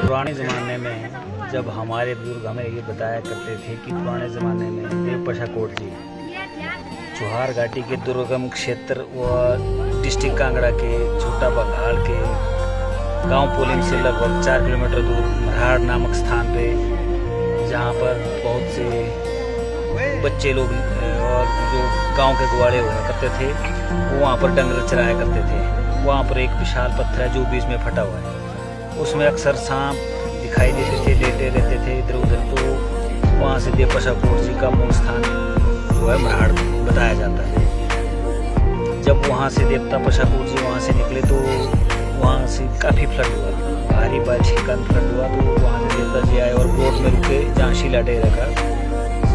पुराने ज़माने में जब हमारे बुजुर्ग हमें ये बताया करते थे कि पुराने ज़माने में देवपशा कोट जी चोहार घाटी के दुर्गम क्षेत्र व डिस्ट्रिक्ट कांगड़ा के छोटा बघाड़ के गांव पोलिंग से लगभग 4 किलोमीटर दूर मरहाड़ नामक स्थान पे, जहां पर बहुत से बच्चे लोग और जो गांव के गुआड़े हुआ करते थे वो वहां पर डंगर चराया करते थे। वहां पर एक विशाल पत्थर है जो बीच में फटा हुआ है, उसमें अक्सर सांप दिखाई देते थे, लेटे रहते थे इधर उधर। तो वहाँ से देवपशा कोट जी का मूल स्थान जो है मरहाड़ बताया जाता है। जब वहाँ से देवपशा कोट जी वहाँ से निकले तो वहाँ से काफ़ी फ्लड हुआ, भारी बारिश के कारण फ्लड हुआ। तो वहाँ से देवता जी आए और रोड में रुके जहाँ शीला डेरा का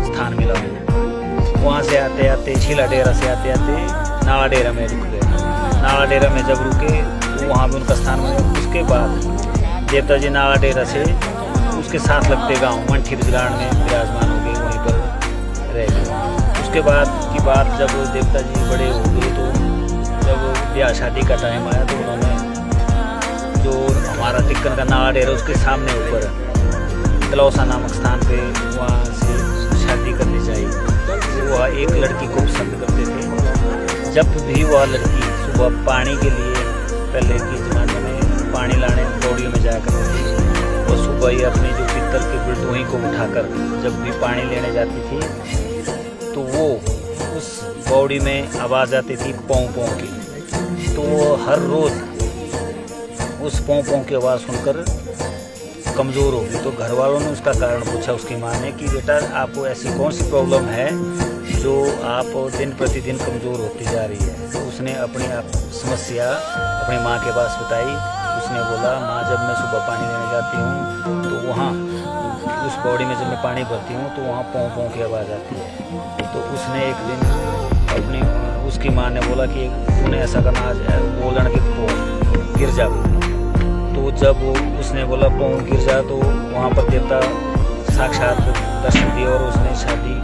स्थान मिला उन्हें। वहाँ से आते आते शीला डेरा से आते आते नाला डेरा में रुक गए। नाला डेरा में जब रुके तो वहाँ भी उनका स्थान बना। उसके बाद देवता जी नाला डेरा से उसके साथ लगते गांव मंठी बिजलाड़ में विराजमान हो गए, वहीं पर रह गए। उसके बाद की बात, जब देवता जी बड़े हो गए तो जब ब्याह शादी का टाइम आया तो उन्होंने जो हमारा टिक्कर का नाला डेरा उसके सामने ऊपर तलौसा नामक स्थान पे वहाँ से शादी करनी चाहिए। वह एक लड़की को पसंद करते थे। जब भी वह लड़की सुबह पानी के लिए, पहले के ज़माने में पानी लाने पौड़ियों में जाया करती थी, तो सुबह ही अपनी जो पित्तल के बिरदोही को उठाकर जब भी पानी लेने जाती थी तो वो उस पौड़ी में आवाज़ आती थी पों पों की। तो वो हर रोज़ उस पों पों की आवाज़ सुनकर कमज़ोर होगी। तो घर वालों ने उसका कारण पूछा उसकी माँ ने कि बेटा आपको ऐसी कौन सी प्रॉब्लम है जो आप दिन प्रतिदिन कमज़ोर होती जा रही है। तो उसने अपनी समस्या अपनी माँ के पास बताई। उसने बोला, माँ जब मैं सुबह पानी लेने जाती हूँ तो वहाँ उस पौड़ी में जब मैं पानी भरती हूँ तो वहाँ पों पों की आवाज़ आती है। तो उसने एक दिन उसकी माँ ने बोला कि तूने ऐसा करना, आज बोलन के पों गिर जा। तो जब उसने बोला पों गिर जा तो वहाँ पर देवता साक्षात दर्शन दिए और उसने शादी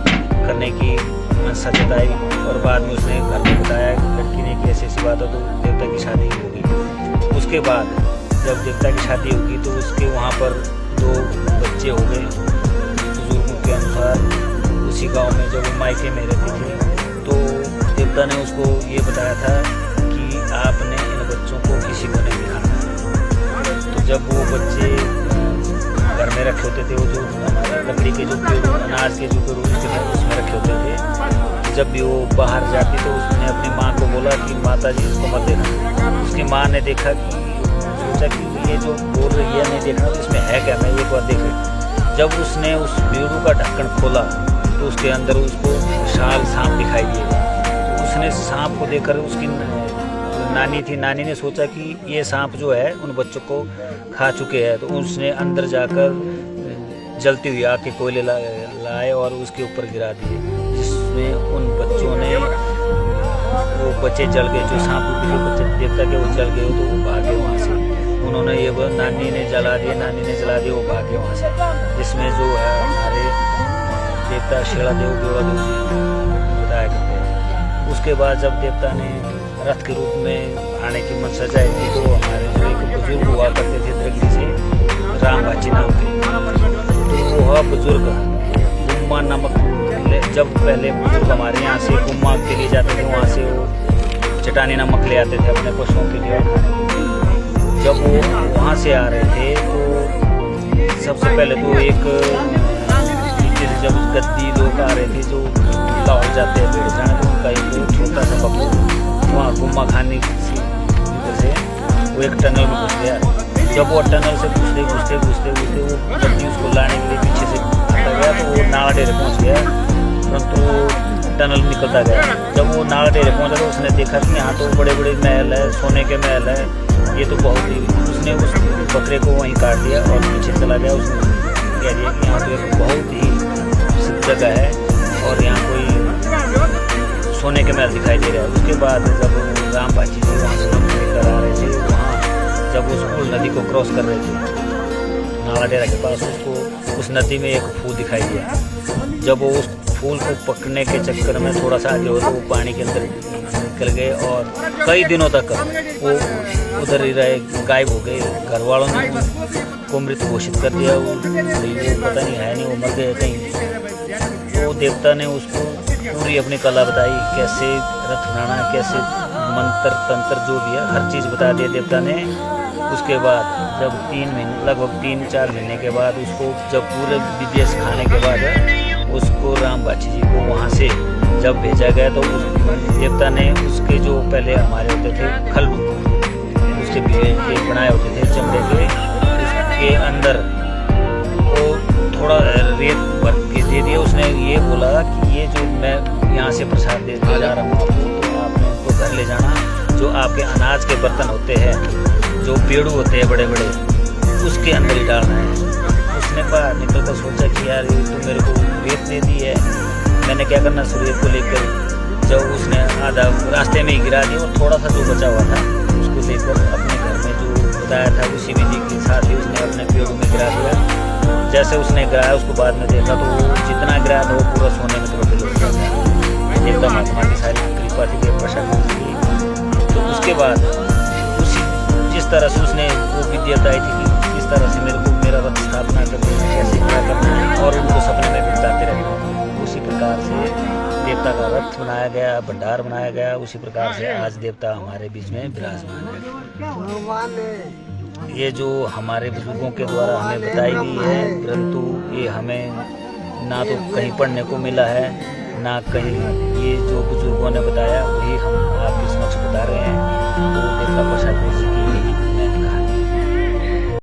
करने की मनसा जताई। और बाद में उसने घर में बताया लड़की ने कि ऐसी बात हो तो देवता की शादी होगी। उसके बाद जब देवता की शादी होगी तो उसके वहाँ पर 2 बच्चे हो गए। बुजुर्गों के अनुसार उसी गांव में जब वो मायके में रहती थी तो देवता ने उसको ये बताया था कि आपने इन बच्चों को किसी को नहीं दिखाना। तो जब वो बच्चे घर में रखे होते थे, वो जो लकड़ी के जो अनाज के जो उसमें रखे होते थे, जब भी वो बाहर जाती तो उसने अपनी माँ को बोला कि माता जी इसको मत देखना। उसकी माँ ने देखा कि सोचा कि ये जो बोल रही है नहीं देखना, तो इसमें है क्या, मैं एक बार देख। जब उसने उस बीड़ू का ढक्कन खोला तो उसके अंदर उसको विशाल सांप दिखाई दिया। तो उसने सांप को देखकर उसकी नानी थी, नानी ने सोचा कि ये सांप जो है उन बच्चों को खा चुके हैं। तो उसने अंदर जाकर जलती हुई आग के कोयले लाए और उसके ऊपर गिरा दिए, जिसमें उन बच्चों ने वो बच्चे जल गए। जो सांप जो बच्चे देवता के वो जल गए तो वो भागे वहाँ से। उन्होंने ये नानी ने जला दिए, वो भागे वहाँ से। जिसमें जो है हमारे देवता शेड़ा देव गोड़ा देव जी बताया करते हैं। उसके बाद जब देवता ने रथ के रूप में आने की मनसा जाई थी तो हमारे जो एक बुजुर्ग हुआ करते थे दृष्टि से राम बाची नाम के, तो वह बुजुर्ग गुम्मा नमक, जब पहले बुजुर्ग हमारे यहाँ से गुम्मा के लिए जाते थे वहाँ से वो चटानी नमक ले आते थे अपने पशुओं के लिए और खाने के लिए। जब वो वहाँ से आ रहे थे तो सबसे पहले तो एक नीचे से जब गद्दी लोग आ रहे थे जो लाहौर जाते हैं बेड़ जाने, तो उनका एक छोटा सा बकरू वहाँ गुम्मा खाने से वो एक टनल में घुस गया। जब वो टनल से घुसते वो गद्दी उसको लाने के लिए पीछे से आता गया तो वो नाला डेरे पहुँच गया, परंतु टनल निकलता गया। जब वो नाला डेरे पहुँचा तो उसने देखा कि यहाँ तो बड़े बड़े महल है, सोने के महल है, ये तो बहुत ही। उसने उस बकरे को वहीं काट दिया और पीछे चला गया। उसने कह दिया कि यहाँ तो एक बहुत ही सिद्ध जगह है और यहाँ कोई सोने के महल दिखाई दे रहा है। उसके बाद जब राम बाची जी वहाँ से लेकर आ रहे थे, वहाँ जब उस नदी को क्रॉस कर रहे थे नाला डेरा के पास, उसको उस नदी में एक फूल दिखाई दिया। जब वो उस फूल को पकड़ने के चक्कर में थोड़ा सा आगे हो तो वो पानी के अंदर निकल गए और कई दिनों तक वो उधर ही रहे, गायब हो गए। घर वालों ने को मृत घोषित कर दिया। वो पता नहीं है नहीं, वो मर गए कहीं। तो देवता ने उसको पूरी अपनी कला बताई, कैसे रथ बनाना, कैसे मंत्र तंत्र जो भी है हर चीज़ बता दिया देवता ने। उसके बाद जब 3 महीने, लगभग 3-4 महीने के बाद उसको जब पूरे विद्या सिखाने के बाद उसको राम बाची जी को वहाँ से जब भेजा गया तो उस देवता ने उसके जो पहले हमारे होते थे खल उसके बनाए होते थे चमड़े के, उसके अंदर वो थोड़ा रेत भर के दे दिया। उसने ये बोला कि ये जो मैं यहाँ से प्रसाद दे जा रहा हूँ आपको, तो आपने उनको घर ले जाना। जो आपके अनाज के बर्तन होते हैं, जो पेड़ू होते हैं बड़े बड़े, उसके अंदर ही डालना है। उसने बाहर निकल कर सोचा कि यार ये तो मेरे को रेत दे दी है, मैंने क्या करना सूर्य को लेकर। जब उसने आधा रास्ते में ही गिरा दिया और थोड़ा सा जो बचा हुआ था उसको लेकर अपने घर में जो बताया था उसी विधि के साथ ही उसने अपने पेड़ों में गिरा दिया। जैसे उसने गिराया उसको बाद में देखा तो वो जितना गिराया था वो पूरा सोने में तब्दील हो गया था। देवता महात्मा की सारी कृपा थी, देव प्रसाद थी। तो उसके बाद उसी जिस तरह से उसने वो विद्या बताई थी कि किस तरह से मेरे को मेरा रथ स्थापना करनी है, कैसे क्या करना है और उनको सपने में भी बताते रहना है। उसी प्रकार से देवता का रथ बनाया गया, भंडार बनाया गया। उसी प्रकार से आज देवता हमारे बीच में विराजमान है। ये जो हमारे बुजुर्गों के द्वारा हमें बताई गई है, परंतु ये हमें ना तो कहीं पढ़ने को मिला है ना कहीं। ये जो बुजुर्गों ने बताया वही हम आपके समक्ष बता रहे हैं। तो देवता प्रसाद जी की